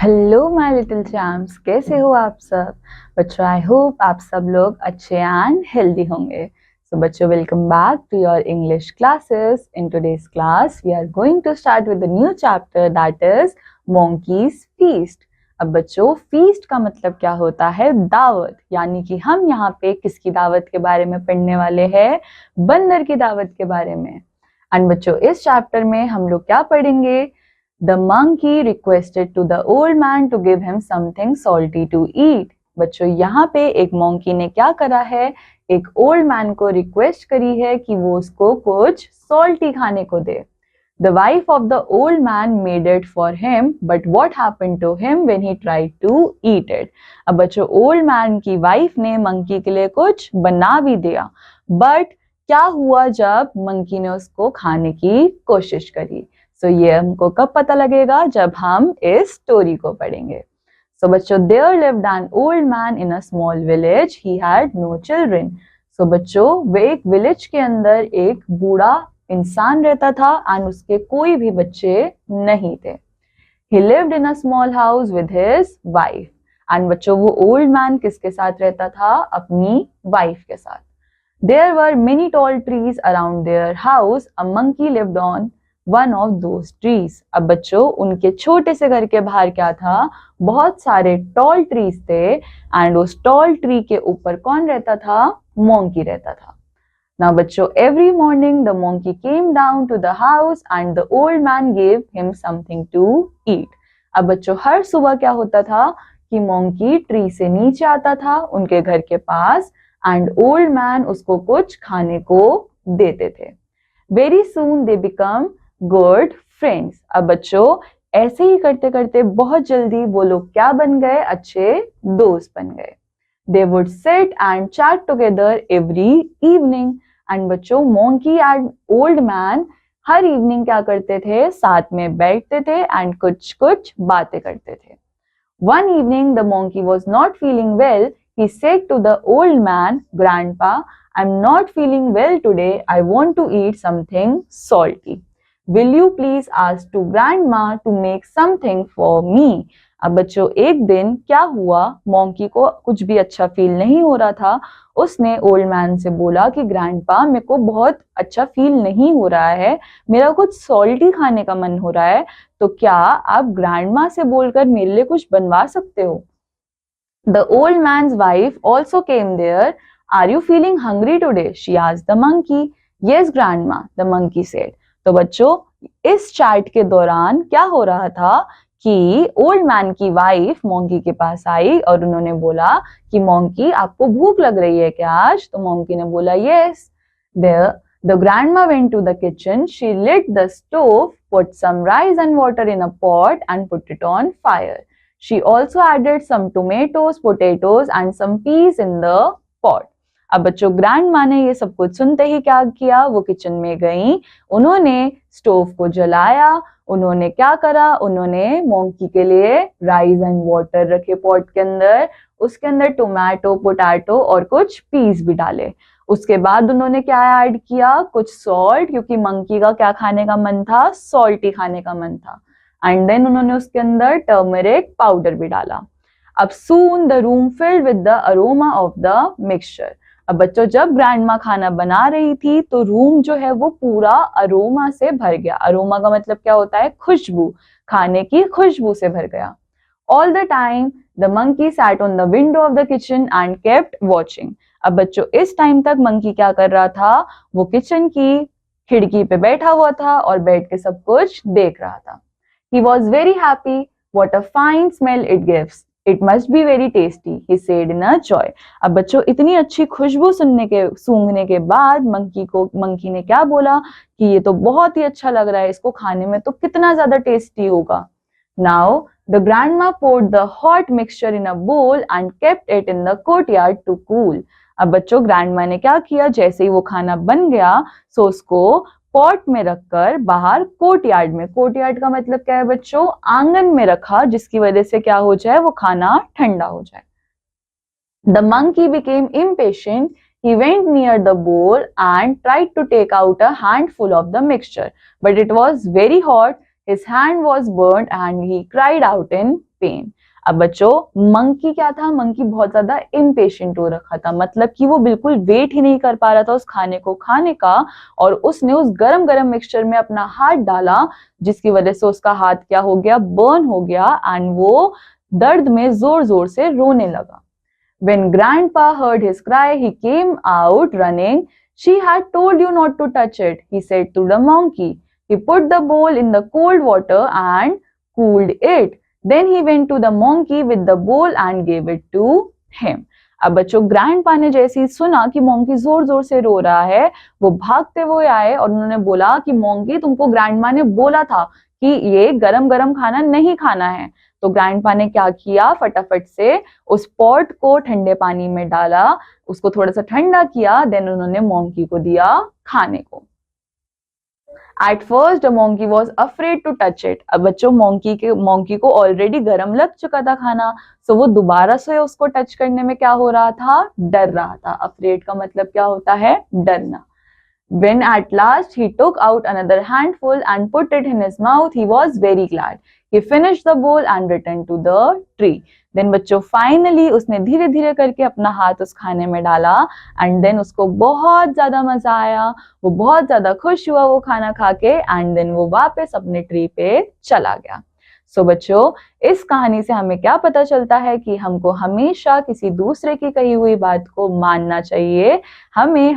Hello my little champs, कैसे हो आप सब बच्चों। आई होप आप सब लोग अच्छे एंड हेल्दी होंगे। सो बच्चों, welcome back to your English classes. In today's class we are going to start with the new chapter that is monkeys feast. अब बच्चों, फीस्ट का मतलब क्या होता है? दावत। यानी कि हम यहाँ पे किसकी दावत के बारे में पढ़ने वाले हैं? बंदर की दावत के बारे में। एंड बच्चों, इस चैप्टर में हम लोग क्या पढ़ेंगे? The monkey requested to the old man to give him something salty to eat. बच्चों, यहाँ पे एक monkey ने क्या करा है? एक old man को request करी है कि वो उसको कुछ salty खाने को दे। The wife of the old man made it for him, but what happened to him when he tried to eat it? अब बच्चों, old man की wife ने monkey के लिए कुछ बना भी दिया, but क्या हुआ जब monkey ने उसको खाने की कोशिश करी? ये हमको कब पता लगेगा? जब हम इस स्टोरी को पढ़ेंगे। बच्चों, there lived an old man in a small village. He had no children. बच्चों, वे एक विलेज के अंदर एक बूढ़ा इंसान रहता था एंड उसके कोई भी बच्चे नहीं थे। He lived in a small house with his wife. And बच्चों, वो ओल्ड मैन किसके साथ रहता था? अपनी वाइफ के साथ। There were many tall trees around their house. A monkey lived on one of those trees. अब बच्चों, उनके छोटे से घर के बाहर क्या था? बहुत सारे टॉल ट्रीज थे एंड उस टॉल ट्री के ऊपर कौन रहता था? मोंकी रहता था। Now बच्चों, every morning the monkey came down to the house and the old man gave him something to eat. अब बच्चों, हर सुबह क्या होता था कि मोंकी ट्री से नीचे आता था उनके घर के पास एंड ओल्ड मैन उसको कुछ खाने को देते थे। Very soon they become good friends. अब बच्चों, ऐसे ही करते करते बहुत जल्दी वो लोग क्या बन गए? अच्छे दोस्त बन गए। They would sit and chat together every evening. And बच्चों, मोंकी एंड ओल्ड मैन हर इवनिंग क्या करते थे? साथ में बैठते थे एंड कुछ कुछ बातें करते थे। One evening the monkey was not feeling well. He said to the old man, Grandpa, I'm not feeling well today. I want to eat something salty. Will you please ask to grandma to make something for me? अब बच्चों, एक दिन क्या हुआ? Monkey को कुछ भी अच्छा फील नहीं हो रहा था। उसने ओल्ड मैन से बोला कि ग्रैंडपा, मेरे को बहुत अच्छा फील नहीं हो रहा है, मेरा कुछ सॉल्टी खाने का मन हो रहा है, तो क्या आप ग्रैंडमा से बोलकर मेरे लिए कुछ बनवा सकते हो? The old man's wife also came there. Are you feeling hungry today? She asked the monkey. Yes, grandma, the monkey said. तो बच्चों, इस चैट के दौरान क्या हो रहा था कि ओल्ड मैन की वाइफ मोंकी के पास आई और उन्होंने बोला कि मोंकी, आपको भूख लग रही है क्या आज? तो मोंकी ने बोला yes. The grandma went to the kitchen. She lit the stove, put some rice and water in a pot and put it on fire. She also added some tomatoes, potatoes and some peas in the pot. अब बच्चों, grand माँ ने ये सब कुछ सुनते ही क्या किया? वो किचन में गई, उन्होंने स्टोव को जलाया, उन्होंने क्या करा? उन्होंने मोंकी के लिए राइस एंड वाटर रखे पॉट के अंदर, उसके अंदर टोमेटो, पोटैटो और कुछ पीस भी डाले। उसके बाद उन्होंने क्या ऐड किया? कुछ सॉल्ट, क्योंकि मंकी का क्या खाने का मन था? सॉल्टी खाने का मन था। एंड देन उन्होंने उसके अंदर टर्मरिक पाउडर भी डाला। अब soon the room filled with the aroma of the mixture. अब बच्चों, जब ग्रैंडमा खाना बना रही थी तो रूम जो है वो पूरा अरोमा से भर गया। अरोमा का मतलब क्या होता है? खुशबू, खाने की खुशबू से भर गया। All the time the monkey sat on the window of the kitchen and kept watching. अब बच्चों, इस टाइम तक मंकी क्या कर रहा था? वो किचन की खिड़की पे बैठा हुआ था और बैठ के सब कुछ देख रहा था। He was very happy. What a fine smell it gives. It must be very tasty, he said in a joy. अब बच्चों, इतनी अच्छी खुशबू सूंघने के बाद मंकी ने क्या बोला कि ये तो बहुत ही अच्छा लग रहा है, इसको खाने में तो कितना ज्यादा टेस्टी होगा। Now the grandma poured the hot mixture in a bowl and kept it in the courtyard to cool. अब बच्चों, ग्रैंडमा ने क्या किया? जैसे ही वो खाना बन गया सो उसको पॉट में रखकर बाहर कोर्टयार्ड में, कोर्टयार्ड का मतलब क्या है बच्चों? आंगन में रखा, जिसकी वजह से क्या हो जाए? वो खाना ठंडा हो जाए। The monkey became impatient. He went near the bowl and tried to take out a handful of the mixture, but it was very hot. His hand was burnt and he cried out in pain. अब बच्चों monkey क्या था, monkey बहुत ज्यादा impatient हो रखा था, मतलब कि वो बिल्कुल वेट ही नहीं कर पा रहा था उस खाने को खाने का, और उसने उस गरम गरम मिक्सचर में अपना हाथ डाला, जिसकी वजह से उसका हाथ क्या हो गया, बर्न हो गया, एंड वो दर्द में जोर जोर से रोने लगा। When Grandpa heard his cry, he came out running. She had told you not to touch it, he said to the monkey. He put the bowl in the cold water and cooled it. Then he went to the monkey with the bowl and gave it to him. अब बच्चों grandpa ने जैसे ही सुना कि monkey जोर जोर से रो रहा है, वो भागते हुए आए और उन्होंने बोला कि मोंकी, तुमको ग्रैंडमा ने बोला था कि ये गरम गरम खाना नहीं खाना है। तो ग्रैंडपा ने क्या किया, फटाफट से उस पॉट को ठंडे पानी में डाला, उसको थोड़ा सा ठंडा किया, देन उन्होंने मोंकी को दिया खाने को। At first the monkey was afraid to touch it. अब बच्चों मोंकी को ऑलरेडी गरम लग चुका था खाना, सो वो दोबारा से उसको टच करने में क्या हो रहा था, डर रहा था। अफ्रेड का मतलब क्या होता है, डरना। When at last he took out another handful and put it in his mouth, he was very glad. He finished the bowl and returned to the tree. Then बच्चों फाइनली उसने धीरे धीरे करके अपना हाथ उस खाने में डाला, एंड देन उसको बहुत ज्यादा मजा आया, वो बहुत ज्यादा खुश हुआ वो खाना खा के, एंड देन वो वापस अपने ट्री पे चला गया। सो बच्चों इस कहानी से हमें क्या पता चलता है कि हमको हमेशा किसी दूसरे की कही हुई बात को मानना चाहिए। हमें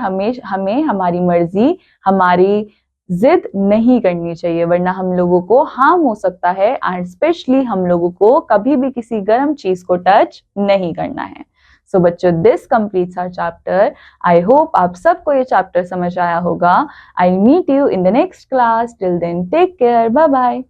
हमारी मर्जी, हमारी जिद नहीं करनी चाहिए, वरना हम लोगों को हार्म हो सकता है, एंड स्पेशली हम लोगों को कभी भी किसी गर्म चीज को टच नहीं करना है। सो बच्चों this completes our chapter. I hope आप सबको ये चैप्टर समझ आया होगा। I meet you in the next class. Till then take care, bye bye.